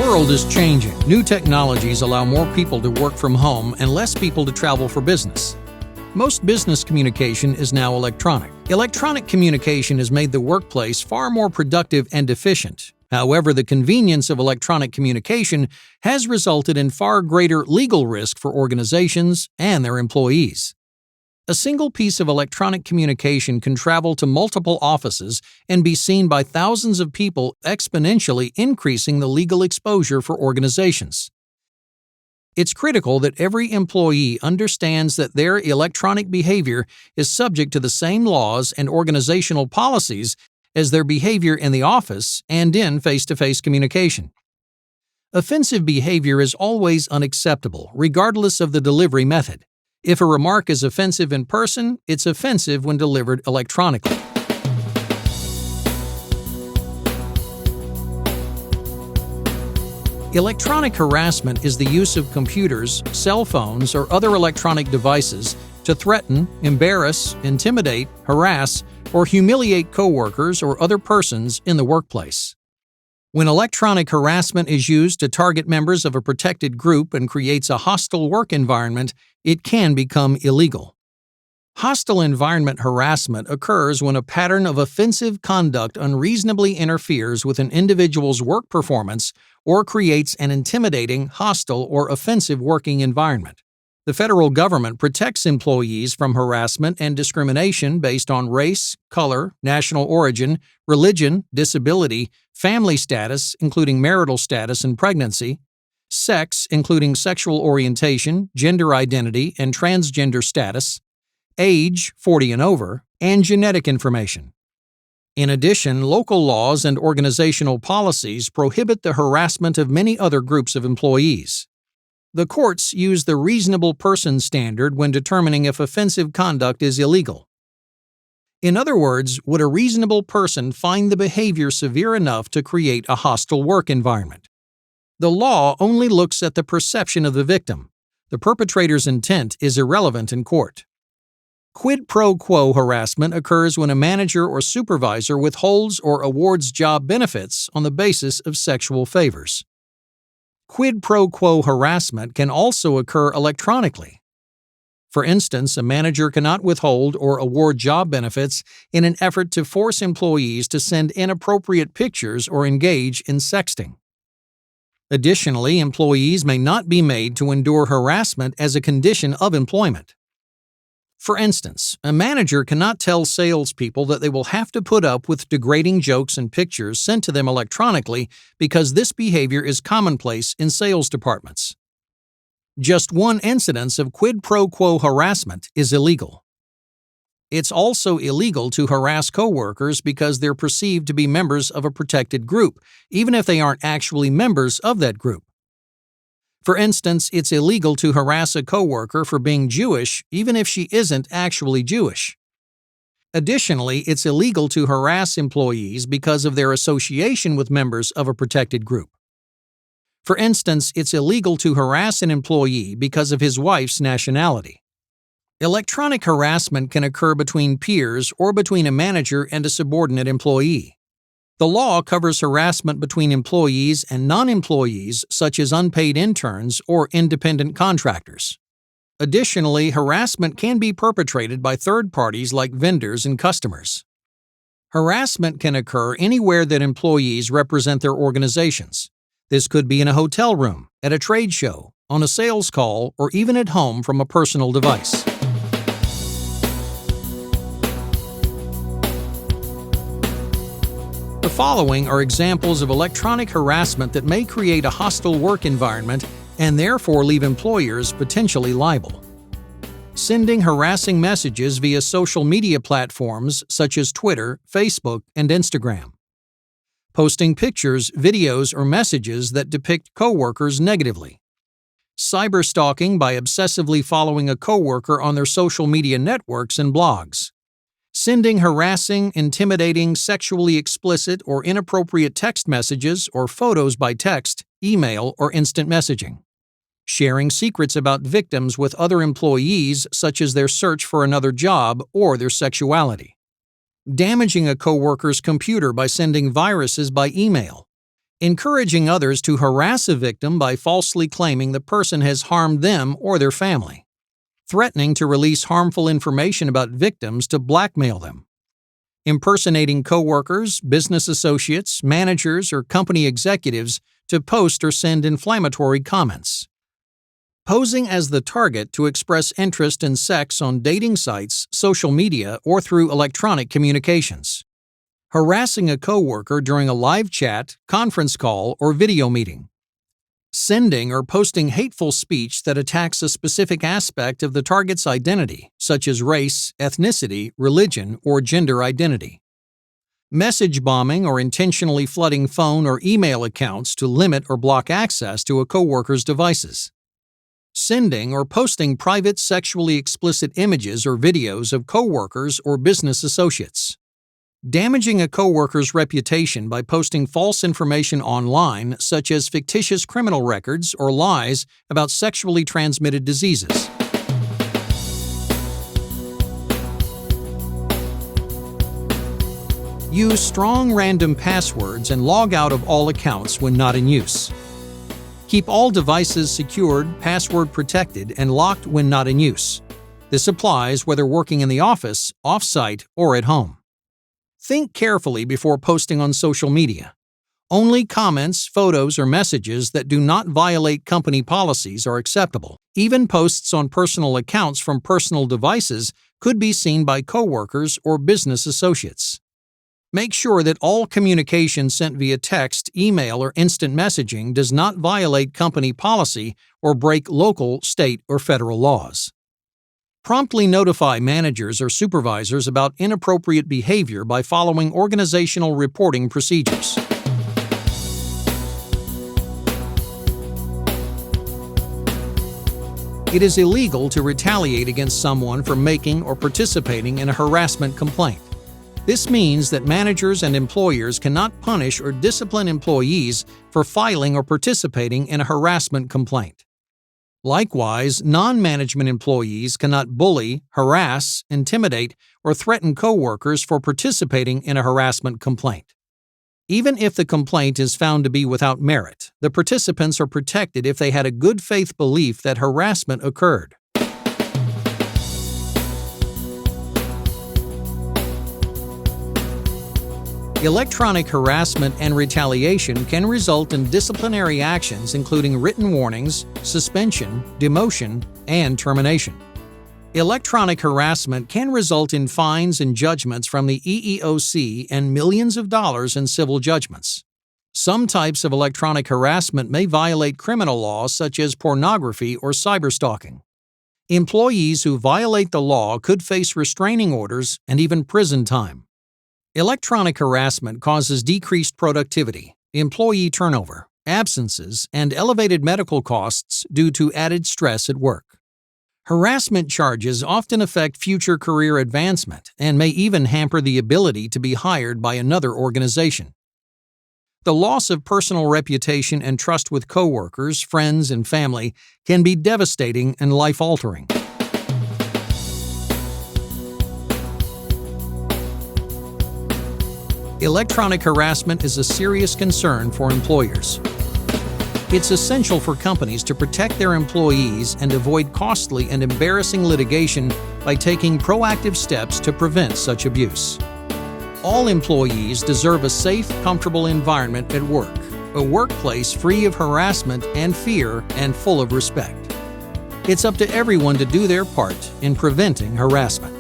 world is changing. New technologies allow more people to work from home and less people to travel for business. Most business communication is now electronic. Electronic communication has made the workplace far more productive and efficient. However, the convenience of electronic communication has resulted in far greater legal risk for organizations and their employees. A single piece of electronic communication can travel to multiple offices and be seen by thousands of people, exponentially increasing the legal exposure for organizations. It's critical that every employee understands that their electronic behavior is subject to the same laws and organizational policies as their behavior in the office and in face-to-face communication. Offensive behavior is always unacceptable, regardless of the delivery method. If a remark is offensive in person, it's offensive when delivered electronically. Electronic harassment is the use of computers, cell phones, or other electronic devices to threaten, embarrass, intimidate, harass, or humiliate coworkers or other persons in the workplace. When electronic harassment is used to target members of a protected group and creates a hostile work environment, it can become illegal. Hostile environment harassment occurs when a pattern of offensive conduct unreasonably interferes with an individual's work performance or creates an intimidating, hostile, or offensive working environment. The federal government protects employees from harassment and discrimination based on race, color, national origin, religion, disability, family status, including marital status and pregnancy, sex, including sexual orientation, gender identity, and transgender status, age, 40 and over, and genetic information. In addition, local laws and organizational policies prohibit the harassment of many other groups of employees. The courts use the reasonable person standard when determining if offensive conduct is illegal. In other words, would a reasonable person find the behavior severe enough to create a hostile work environment? The law only looks at the perception of the victim. The perpetrator's intent is irrelevant in court. Quid pro quo harassment occurs when a manager or supervisor withholds or awards job benefits on the basis of sexual favors. Quid pro quo harassment can also occur electronically. For instance, a manager cannot withhold or award job benefits in an effort to force employees to send inappropriate pictures or engage in sexting. Additionally, employees may not be made to endure harassment as a condition of employment. For instance, a manager cannot tell salespeople that they will have to put up with degrading jokes and pictures sent to them electronically because this behavior is commonplace in sales departments. Just one incidence of quid pro quo harassment is illegal. It's also illegal to harass coworkers because they're perceived to be members of a protected group, even if they aren't actually members of that group. For instance, it's illegal to harass a coworker for being Jewish, even if she isn't actually Jewish. Additionally, it's illegal to harass employees because of their association with members of a protected group. For instance, it's illegal to harass an employee because of his wife's nationality. Electronic harassment can occur between peers or between a manager and a subordinate employee. The law covers harassment between employees and non-employees, such as unpaid interns or independent contractors. Additionally, harassment can be perpetrated by third parties like vendors and customers. Harassment can occur anywhere that employees represent their organizations. This could be in a hotel room, at a trade show, on a sales call, or even at home from a personal device. The following are examples of electronic harassment that may create a hostile work environment and therefore leave employers potentially liable. Sending harassing messages via social media platforms such as Twitter, Facebook, and Instagram. Posting pictures, videos, or messages that depict coworkers negatively. Cyberstalking by obsessively following a coworker on their social media networks and blogs. Sending harassing, intimidating, sexually explicit, or inappropriate text messages or photos by text, email, or instant messaging. Sharing secrets about victims with other employees, such as their search for another job or their sexuality. Damaging a coworker's computer by sending viruses by email. Encouraging others to harass a victim by falsely claiming the person has harmed them or their family. Threatening to release harmful information about victims to blackmail them. Impersonating coworkers, business associates, managers, or company executives to post or send inflammatory comments. Posing as the target to express interest in sex on dating sites, social media, or through electronic communications. Harassing a coworker during a live chat, conference call, or video meeting. Sending or posting hateful speech that attacks a specific aspect of the target's identity, such as race, ethnicity, religion, or gender identity. Message bombing or intentionally flooding phone or email accounts to limit or block access to a coworker's devices. Sending or posting private sexually explicit images or videos of coworkers or business associates. Damaging a coworker's reputation by posting false information online, such as fictitious criminal records or lies about sexually transmitted diseases. Use strong random passwords and log out of all accounts when not in use. Keep all devices secured, password protected, and locked when not in use. This applies whether working in the office, off-site, or at home. Think carefully before posting on social media. Only comments, photos, or messages that do not violate company policies are acceptable. Even posts on personal accounts from personal devices could be seen by coworkers or business associates. Make sure that all communication sent via text, email, or instant messaging does not violate company policy or break local, state, or federal laws. Promptly notify managers or supervisors about inappropriate behavior by following organizational reporting procedures. It is illegal to retaliate against someone for making or participating in a harassment complaint. This means that managers and employers cannot punish or discipline employees for filing or participating in a harassment complaint. Likewise, non-management employees cannot bully, harass, intimidate, or threaten coworkers for participating in a harassment complaint. Even if the complaint is found to be without merit, the participants are protected if they had a good faith belief that harassment occurred. Electronic harassment and retaliation can result in disciplinary actions including written warnings, suspension, demotion, and termination. Electronic harassment can result in fines and judgments from the EEOC and millions of dollars in civil judgments. Some types of electronic harassment may violate criminal laws such as pornography or cyberstalking. Employees who violate the law could face restraining orders and even prison time. Electronic harassment causes decreased productivity, employee turnover, absences, and elevated medical costs due to added stress at work. Harassment charges often affect future career advancement and may even hamper the ability to be hired by another organization. The loss of personal reputation and trust with coworkers, friends, and family can be devastating and life-altering. Electronic harassment is a serious concern for employers. It's essential for companies to protect their employees and avoid costly and embarrassing litigation by taking proactive steps to prevent such abuse. All employees deserve a safe, comfortable environment at work, a workplace free of harassment and fear and full of respect. It's up to everyone to do their part in preventing harassment.